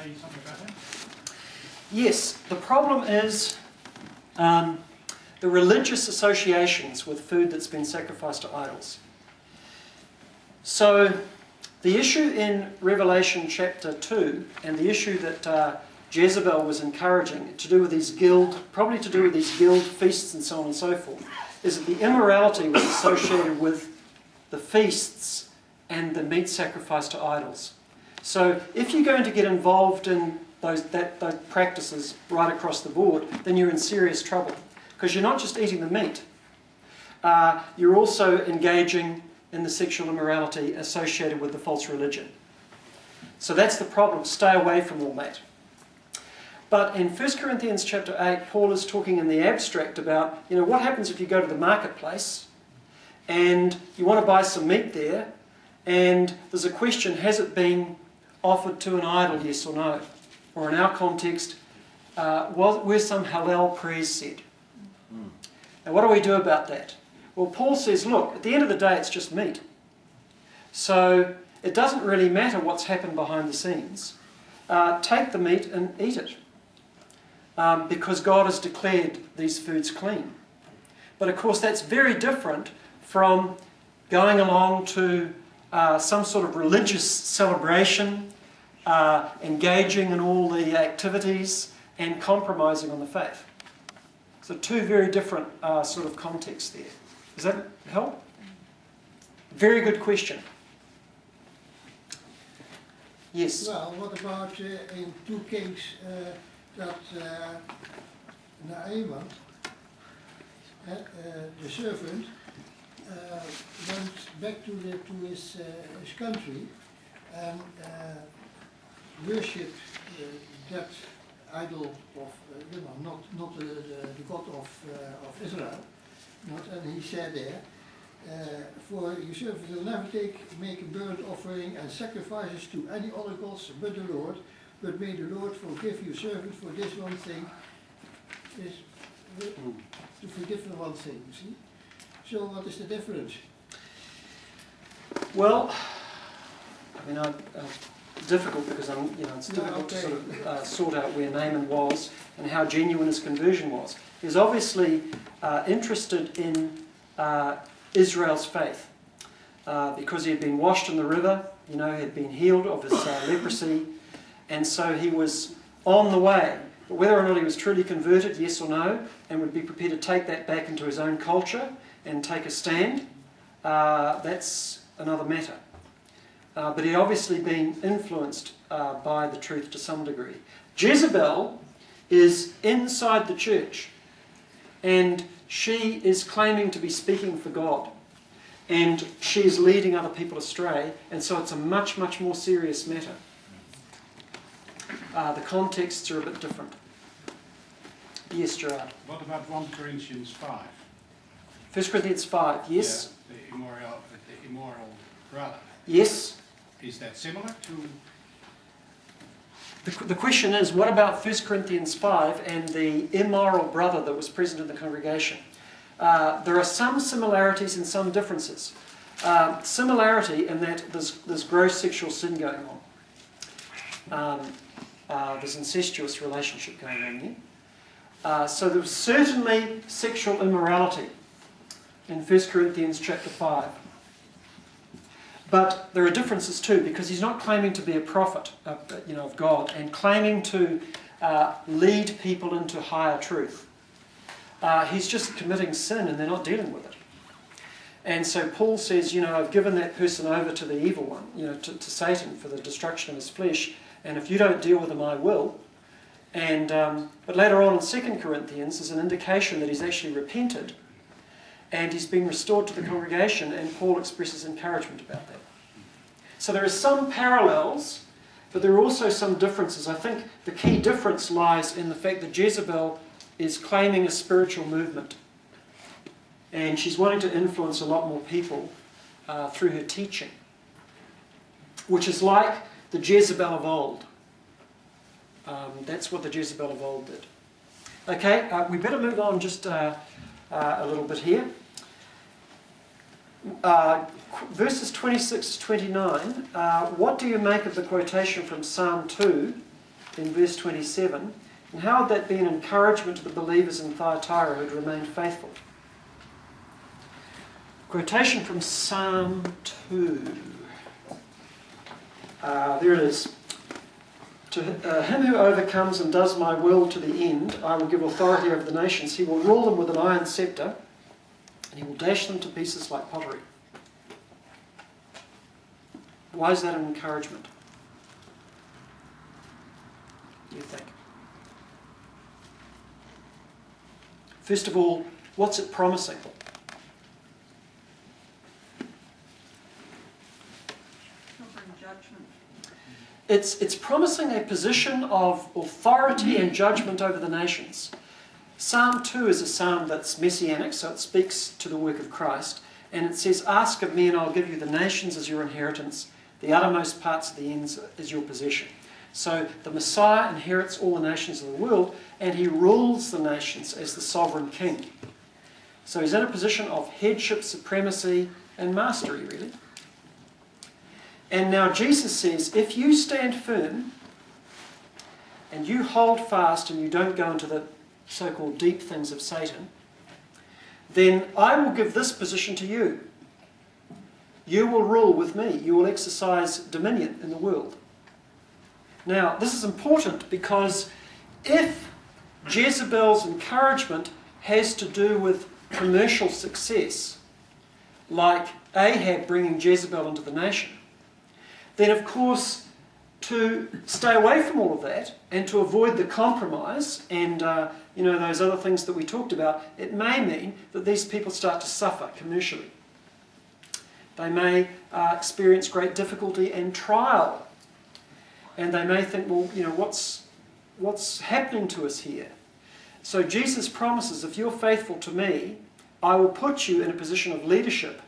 say something about that? Yes, the problem is the religious associations with food that's been sacrificed to idols. So the issue in Revelation chapter 2 and the issue that Jezebel was encouraging to do with these probably to do with these guild feasts and so on and so forth, is that the immorality was associated with the feasts and the meat sacrificed to idols. So if you're going to get involved in those practices right across the board, then you're in serious trouble. Because you're not just eating the meat, you're also engaging in the sexual immorality associated with the false religion. So that's the problem. Stay away from all that. But in 1 Corinthians chapter 8, Paul is talking in the abstract about, what happens if you go to the marketplace and you want to buy some meat there, and there's a question, has it been offered to an idol, yes or no? Or in our context, were some halal prayers said? Now what do we do about that? Well, Paul says, look, at the end of the day, it's just meat. So it doesn't really matter what's happened behind the scenes. Take the meat and eat it. Because God has declared these foods clean. But of course that's very different from going along to some sort of religious celebration, engaging in all the activities and compromising on the faith. So two very different sort of contexts there. Does that help? Very good question. Yes? Well, what about in 2 Kings that Naaman, the servant, went back to his country and worshipped that idol of, not the God of Israel. And he said there, for your servant will never make a burnt offering and sacrifices to any other gods but the Lord. But may the Lord forgive your servant for this one thing, to forgive the one thing, you see? So what is the difference? Well, I mean, difficult because it's difficult to sort of sort out where Naaman was and how genuine his conversion was. He was obviously interested in Israel's faith because he had been washed in the river, he had been healed of his leprosy. And so he was on the way. But whether or not he was truly converted, yes or no, and would be prepared to take that back into his own culture and take a stand, that's another matter. But he'd obviously been influenced by the truth to some degree. Jezebel is inside the church, and she is claiming to be speaking for God. And she is leading other people astray, and so it's a much, much more serious matter. The contexts are a bit different. Yes, Gerard. What about 1 Corinthians 5? 1 Corinthians 5, yes. Yeah, the immoral brother. Yes. Is that similar to... The question is, what about 1 Corinthians 5 and the immoral brother that was present in the congregation? There are some similarities and some differences. Similarity in that there's gross sexual sin going on. There's incestuous relationship going on there. So there was certainly sexual immorality in 1 Corinthians chapter 5. But there are differences too, because he's not claiming to be a prophet of God and claiming to lead people into higher truth. He's just committing sin and they're not dealing with it. And so Paul says, I've given that person over to the evil one, to Satan for the destruction of his flesh. And if you don't deal with him, I will. And but later on in 2 Corinthians, there's an indication that he's actually repented. And he's been restored to the congregation, and Paul expresses encouragement about that. So there are some parallels, but there are also some differences. I think the key difference lies in the fact that Jezebel is claiming a spiritual movement. And she's wanting to influence a lot more people through her teaching, which is like the Jezebel of old. That's what the Jezebel of old did. Okay, we better move on just a little bit here. Verses 26 to 29, what do you make of the quotation from Psalm 2 in verse 27. And how would that be an encouragement to the believers in Thyatira who had remained faithful? Quotation from Psalm 2. There it is. To him who overcomes and does my will to the end, I will give authority over the nations. He will rule them with an iron scepter, and he will dash them to pieces like pottery. Why is that an encouragement? What do you think? First of all, what's it promising? It's promising a position of authority and judgment over the nations. Psalm 2 is a psalm that's messianic, so it speaks to the work of Christ. And it says, ask of me and I'll give you the nations as your inheritance, the uttermost parts of the ends as your possession. So the Messiah inherits all the nations of the world, and he rules the nations as the sovereign king. So he's in a position of headship, supremacy, and mastery, really. And now Jesus says, if you stand firm and you hold fast and you don't go into the so-called deep things of Satan, then I will give this position to you. You will rule with me. You will exercise dominion in the world. Now, this is important because if Jezebel's encouragement has to do with commercial success, like Ahab bringing Jezebel into the nation, then of course to stay away from all of that and to avoid the compromise and those other things that we talked about, it may mean that these people start to suffer commercially. They may experience great difficulty and trial, and they may think, well, what's happening to us here? So Jesus promises, if you're faithful to me, I will put you in a position of leadership,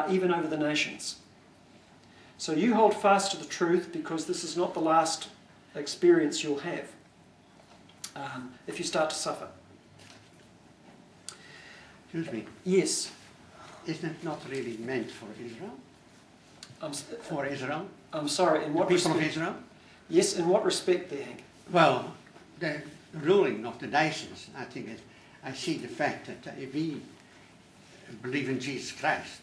even over the nations. So you hold fast to the truth, because this is not the last experience you'll have if you start to suffer. Excuse me. Yes. Isn't it not really meant for Israel? For Israel? I'm sorry, in what the people respect? of Israel? Yes, in what respect there, Hank? Well, the ruling of the nations, I think I see the fact that if we believe in Jesus Christ,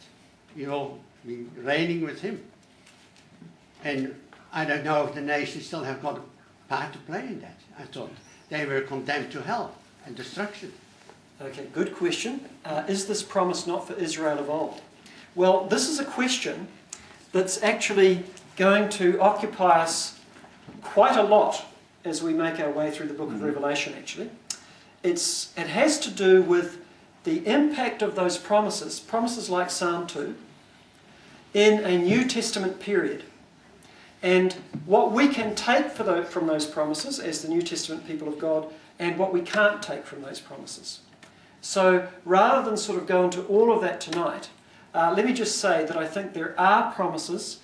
you'll be reigning with him. And I don't know if the nations still have got a part to play in that. I thought they were condemned to hell and destruction. Okay, good question. Is this promise not for Israel of old? Well, this is a question that's actually going to occupy us quite a lot as we make our way through the book of Revelation, actually. It has to do with the impact of those promises like Psalm 2, in a New Testament period. And what we can take from those promises as the New Testament people of God, and what we can't take from those promises. So rather than sort of go into all of that tonight, let me just say that I think there are promises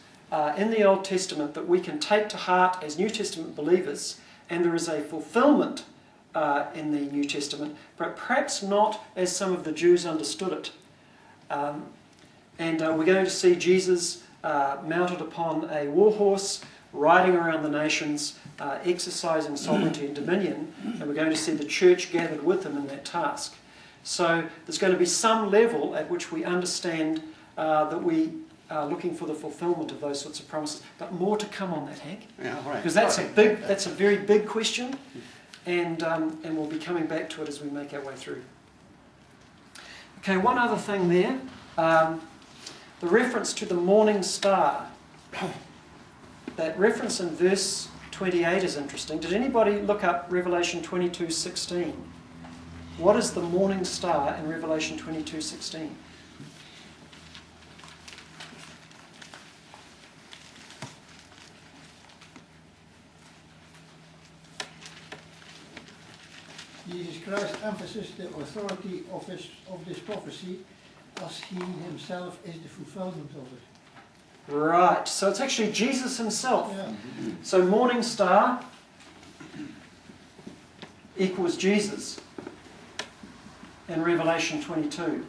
in the Old Testament that we can take to heart as New Testament believers, and there is a fulfillment in the New Testament, but perhaps not as some of the Jews understood it. And we're going to see Jesus mounted upon a war horse, riding around the nations, exercising sovereignty and dominion, and we're going to see the church gathered with him in that task. So there's going to be some level at which we understand that we are looking for the fulfillment of those sorts of promises. But more to come on that, Hank. Yeah, all right. Because that's a very big question, and we'll be coming back to it as we make our way through. Okay, one other thing there. The reference to the morning star. That reference in verse 28 is interesting. Did anybody look up Revelation 22:16? What is the morning star in Revelation 22:16? Jesus Christ emphasizes the authority of this prophecy, as he himself is the fulfillment of it. Right, so it's actually Jesus himself. Yeah. So morning star equals Jesus in Revelation 22.